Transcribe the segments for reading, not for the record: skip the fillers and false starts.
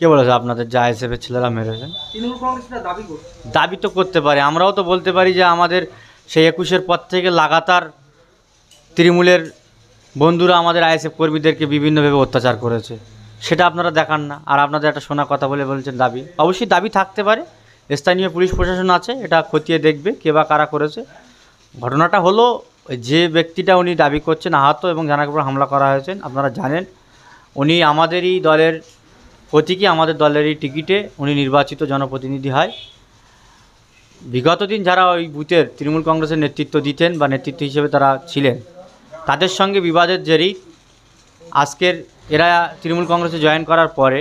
কে বলেছে আপনাদের যে আইএসএফের ছেলেরা মেরেছে? তৃণমূল কংগ্রেসটা দাবি করছে। দাবি তো করতে পারে, আমরাও তো বলতে পারি যে আমাদের সেই 21-এর পর থেকে লাগাতার তৃণমূলের বন্ধুরা আমাদের আইএসএফ কর্মীদেরকে বিভিন্নভাবে অত্যাচার করেছে, সেটা আপনারা দেখান না। আর আপনাদের একটা শোনা কথা বলে বলছেন দাবি, অবশ্যই দাবি থাকতে পারে, স্থানীয় পুলিশ প্রশাসন আছে, এটা খতিয়ে দেখবে কে বা কারা করেছে। ঘটনাটা হলো যে ব্যক্তিটা উনি দাবি করছেন আহত এবং যার উপর হামলা করা হয়েছে, আপনারা জানেন উনি আমাদেরই দলের প্রতীকী, আমাদের দলেরই টিকিটে উনি নির্বাচিত জনপ্রতিনিধি হয়। বিগত দিন যারা ওই বুথের তৃণমূল কংগ্রেসের নেতৃত্ব দিতেন বা নেতৃত্ব হিসেবে তারা ছিলেন, তাদের সঙ্গে বিবাদের জেরেই আজকের এরা তৃণমূল কংগ্রেসে জয়েন করার পরে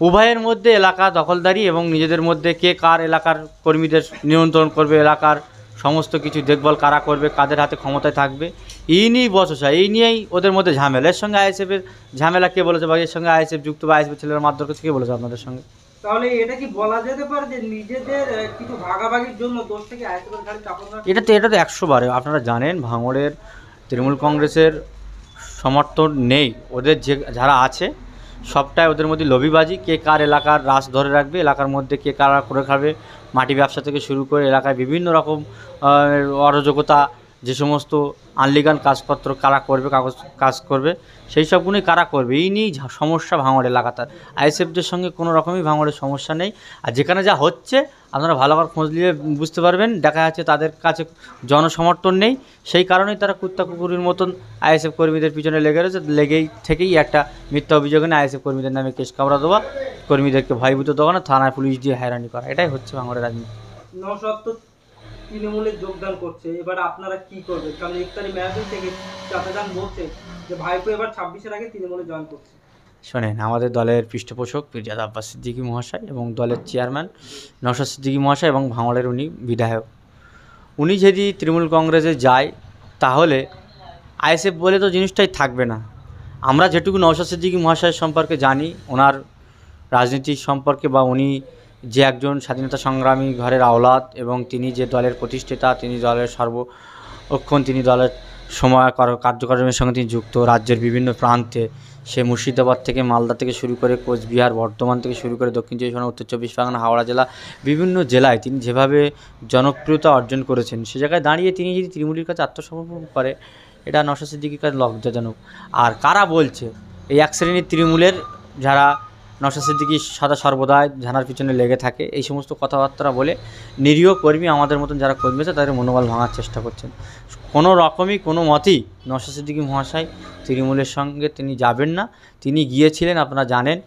উভয়ের মধ্যে এলাকা দখলদারি এবং নিজেদের মধ্যে কে কার এলাকার কর্মীদের নিয়ন্ত্রণ করবে, এলাকার সমস্ত কিছু দেখভাল কারা করবে, কাদের হাতে ক্ষমতায় থাকবে, এই নিয়েই বচসা, এই নিয়েই ওদের মধ্যে ঝামেলা। এর সঙ্গে আইএসএফের ঝামেলা কে বলেছে, বা এর সঙ্গে আইএসএফ যুক্ত বা আইএসএফ ছেলেরা মারধর করছে কে বলেছে আপনাদের সঙ্গে? তাহলে এটা কি বলা যেতে পারে যে নিজেদের কিছু ভাগাভাগির জন্য দোষ থেকে আইএসএফের ঘাড়ে চাপানো? এটা তো 100 বারে আপনারা জানেন, ভাঙড়ের তৃণমূল কংগ্রেসের সমর্থন নেই, ওদের যে যারা আছে সবটাই ওদের মধ্যে লবিবাজি, কে কার এলাকার রাশ ধরে রাখবে, এলাকার মধ্যে কে কারা করে খাবে, মাটি ব্যবসা থেকে শুরু করে এলাকায় বিভিন্ন রকম অরাজকতা, যে সমস্ত আনলিগাল কাজপত্র কারা করবে, কাগজ কাজ করবে, সেই সবগুলোই কারা করবে, এই নিয়েই সমস্যা ভাঙড় এলাকাতার। আইএসএফদের সঙ্গে কোনো রকমই ভাঙড়ের সমস্যা নেই। আর যেখানে যা হচ্ছে আপনারা ভালো করে খোঁজ নিয়ে বুঝতে পারবেন, দেখা যাচ্ছে তাদের কাছে জনসমর্থন নেই, সেই কারণেই তারা কুত্তা কুকুরের মতন আইএসএফ কর্মীদের পিছনে লেগে রয়েছে। লেগেই থেকেই একটা মিথ্যা অভিযোগ নিয়ে আইএসএফ কর্মীদের নামে কেস কামড়া দেওয়া, কর্মীদেরকে ভয়ভীত দেওয়া না, থানায় পুলিশ দিয়ে হয়রানি করা, এটাই হচ্ছে ভাঙড়ের রাজনীতি। নওশাদ তো তৃণমূলে যোগদান করছে, এবার আপনারা কি করবেন? কারণ ইফতারি মেহফিল থেকে চাচাজান বলছে যে ভাইপো এবার 26-এর আগে তৃণমূলে জয়েন করছে। শোনেন, আমাদের দলের পৃষ্ঠপোষক পিরজাদ আব্বাস সিদ্দিকী মহাশয় এবং দলের চেয়ারম্যান নওশাদ সিদ্দিকী মহাশয় এবং ভাঙড়ের উনি বিধায়ক, উনি যদি তৃণমূল কংগ্রেসে যায় তাহলে আইএসএফ বলে তো জিনিসটাই থাকবে না। আমরা যেটুকু নওশাদ সিদ্দিকী মহাশয়ের সম্পর্কে জানি, ওনার রাজনীতি সম্পর্কে, বা উনি যে একজন স্বাধীনতা সংগ্রামী ঘরের আওলাদ এবং তিনি যে দলের প্রতিষ্ঠাতা, তিনি দলের সর্বক্ষণ তিনি দলের সময় কার্যক্রমের সঙ্গে তিনি যুক্ত, রাজ্যের বিভিন্ন প্রান্তে, সে মুর্শিদাবাদ থেকে মালদা থেকে শুরু করে কোচবিহার, বর্ধমান থেকে শুরু করে দক্ষিণ চব্বিশ পরগনা, উত্তর চব্বিশ পরগনা, হাওড়া জেলা, বিভিন্ন জেলায় তিনি যেভাবে জনপ্রিয়তা অর্জন করেছেন, সে জায়গায় দাঁড়িয়ে তিনি যদি তৃণমূলের কাছে আত্মসমর্পণ করে, এটা নওশাদ সিদ্দিকীর কাছে লজ্জাজনক। আর কারা বলছে, এই এক শ্রেণীর তৃণমূলের যারা নওশাদ সিদ্দিকী সদা সর্বদাই ঝানার পিছনে লেগে থাকে, এই সমস্ত কথাবার্তা বলে নিরীহ কর্মী, আমাদের মতন যারা কর্মী আছে তাদের মনোবল ভাঙার চেষ্টা করছেন। কোনো রকমই কোনো মতেই নওশাদ সিদ্দিকী মহাশয় তৃণমূলের সঙ্গে তিনি যাবেন না। তিনি গিয়েছিলেন, আপনারা জানেন,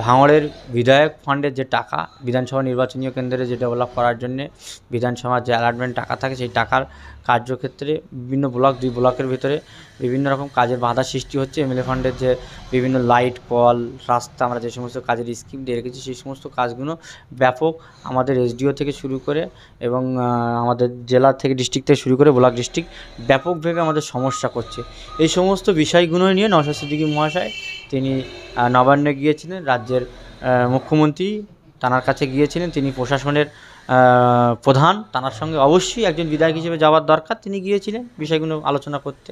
ভাঙড়ের বিধায়ক ফান্ডের যে টাকা, বিধানসভা নির্বাচনীয় কেন্দ্রে যে ডেভেলপ করার জন্যে বিধানসভার যে অ্যালাটমেন্ট টাকা থাকে, সেই টাকার কার্যক্ষেত্রে বিভিন্ন ব্লক, 2 ব্লকের ভিতরে বিভিন্ন রকম কাজের বাধা সৃষ্টি হচ্ছে। এমএলএ ফান্ডের যে বিভিন্ন লাইট, কল, রাস্তা, আমরা যে সমস্ত কাজের স্কিম দিয়ে রেখেছি, সেই সমস্ত কাজগুলো ব্যাপক আমাদের এসডিও থেকে শুরু করে এবং আমাদের জেলা থেকে, ডিস্ট্রিক্ট থেকে শুরু করে ব্লক, ডিস্ট্রিক্ট ব্যাপকভাবে আমাদের সমস্যা করছে। এই সমস্ত বিষয়গুলো নিয়ে নওশাদ সিদ্দিকী মহাশয় তিনি নবান্নে গিয়েছিলেন, রাজ্যের মুখ্যমন্ত্রী তাঁর কাছে গিয়েছিলেন, তিনি প্রশাসনের প্রধান, তাঁর সঙ্গে অবশ্যই একজন বিধায়ক হিসেবে যাওয়ার দরকার, তিনি গিয়েছিলেন বিষয়গুলো আলোচনা করতে।